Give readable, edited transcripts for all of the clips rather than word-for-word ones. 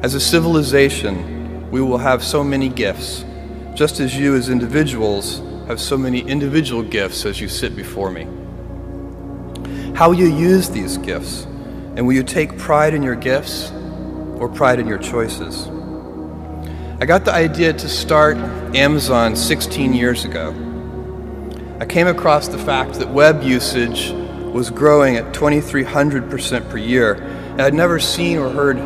As a civilization, we will have so many gifts, just as you as individuals have so many individual gifts as you sit before me. How will you use these gifts? And will you take pride in your gifts or pride in your choices? I got the idea to start Amazon 16 years ago. I came across the fact that web usage was growing at 2,300% per year, and I'd never seen or heard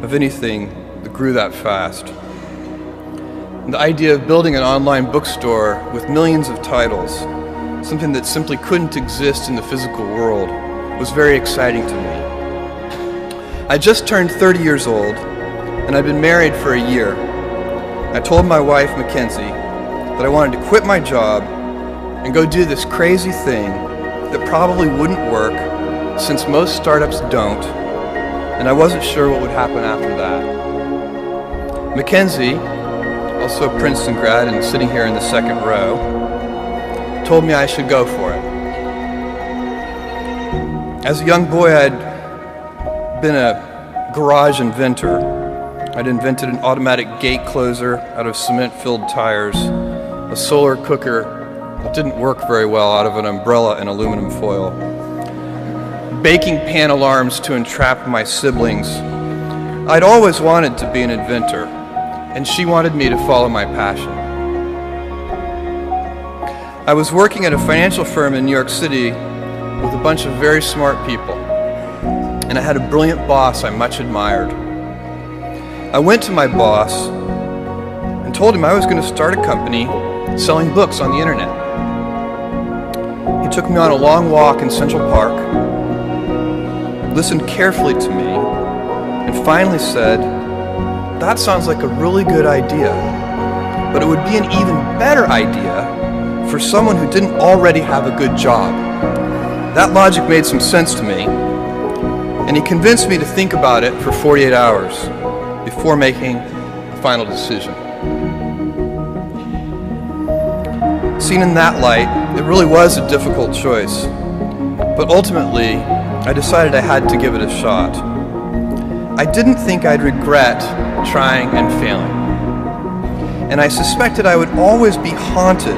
of anything that grew that fast. And the idea of building an online bookstore with millions of titles, something that simply couldn't exist in the physical world, was very exciting to me. I just turned 30 years old, and I'd been married for a year. I told my wife, Mackenzie, that I wanted to quit my job and go do this crazy thing that probably wouldn't work, since most startups don't, and I wasn't sure what would happen after that. Mackenzie, also a Princeton grad and sitting here in the second row, told me I should go for it. As a young boy, I'd been a garage inventor. I'd invented an automatic gate closer out of cement-filled tires, a solar cooker that didn't work very well out of an umbrella and aluminum foil, baking pan alarms to entrap my siblings. I'd always wanted to be an inventor, and she wanted me to follow my passion. I was working at a financial firm in New York City with a bunch of very smart people, and I had a brilliant boss I much admired. I went to my boss and told him I was going to start a company selling books on the internet. He took me on a long walk in Central Park, listened carefully to me, and finally said, "That sounds like a really good idea, but it would be an even better idea for someone who didn't already have a good job." That logic made some sense to me, and he convinced me to think about it for 48 hours before making a final decision. Seen in that light, it really was a difficult choice, but ultimately, I decided I had to give it a shot. I didn't think I'd regret trying and failing, and I suspected I would always be haunted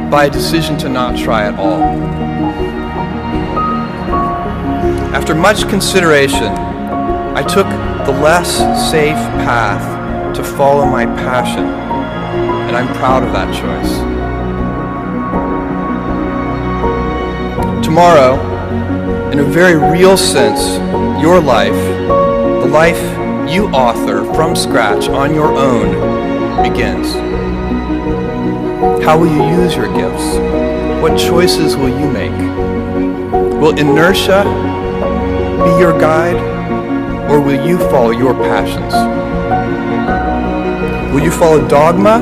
by a decision to not try at all. After much consideration, I took the less safe path to follow my passion, and I'm proud of that choice. Tomorrow, in a very real sense, your life, the life you author from scratch on your own, begins. How will you use your gifts? What choices will you make? Will inertia be your guide, or will you follow your passions? Will you follow dogma,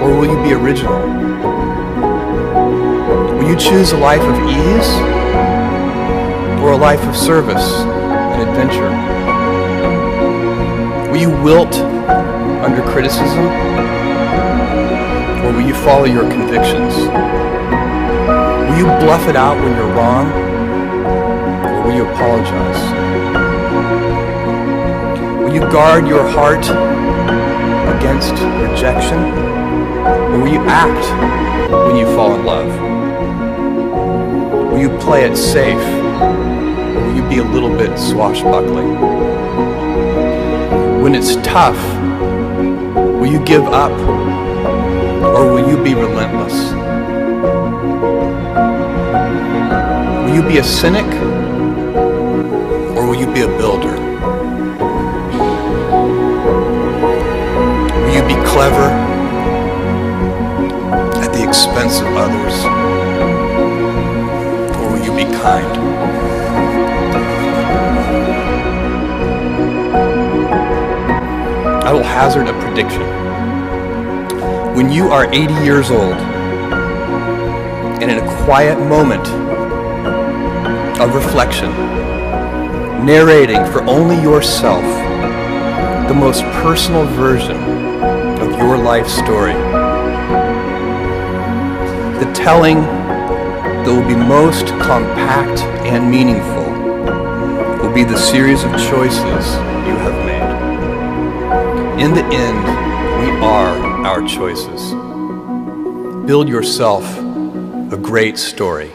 or will you be original? Will you choose a life of ease, or a life of service and adventure? Will you wilt under criticism, or will you follow your convictions? Will you bluff it out when you're wrong, or will you apologize? Will you guard your heart against rejection, or will you act when you fall in love? Will you play it safe, or will you be a little bit swashbuckling? When it's tough, will you give up, or will you be relentless? Will you be a cynic, or will you be a builder? Will you be clever at the expense of others, or will you be kind? I will hazard a prediction. When you are 80 years old, and in a quiet moment of reflection, narrating for only yourself the most personal version of your life story, the telling that will be most compact and meaningful will be the series of choices you have made. In the end, we are our choices. Build yourself a great story.